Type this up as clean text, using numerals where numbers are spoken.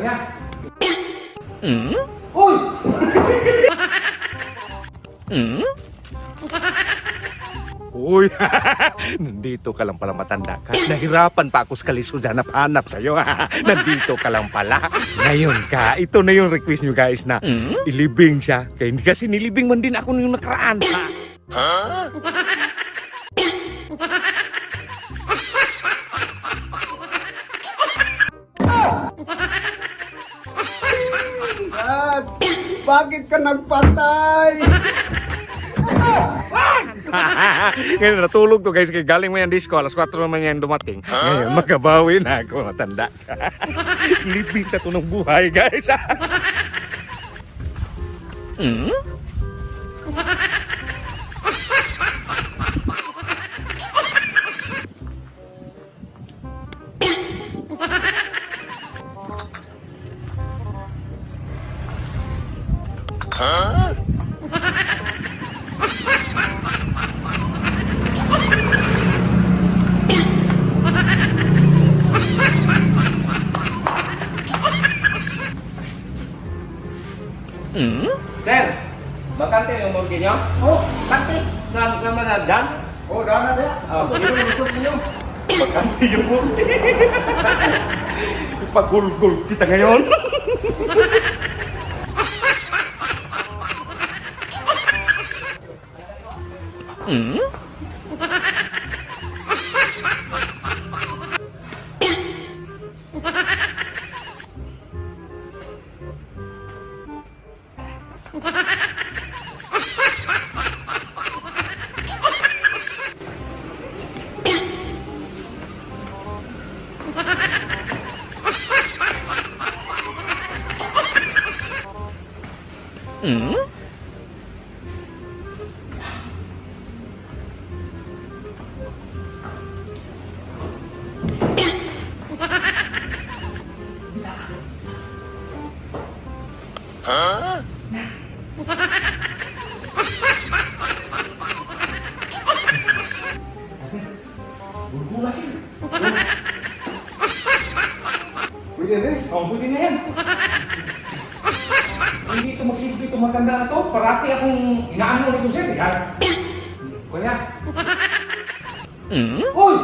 Kuya. Hmm? Uy! Hmm? Uy, nandito ka lang pala, matanda ka. Nahirapan pa ako sa kalisuod hanap-hanap sa'yo. Nandito ka lang pala. Ngayon ka, ito na yung request nyo guys na ilibing siya. Kaya hindi kasi nilibing man din ako nung nakaraan. Dad! Bakit ka nagpatay? Ngayon natulog to guys, kaya galing mo yung disco, alas 4 naman yan dumating. Ngayon magabawi na ako, matanda ka. Libing ka to ng buhay guys. Hmm? Hmm? Sir, bakante yung morgue nyo? Oh, bakit? Saan manadaan? Oh, dana na. Ito yung gusto niyo. Bakante yung murti. Ipagulgul kita ngayon. Hmm? Hmm? Gulgulas. Pwede rin. Oh, pwede na yan. Hindi ito magsimple ito maganda na to. Parati akong inaano nito sir. Kuya. Hmm? Uy!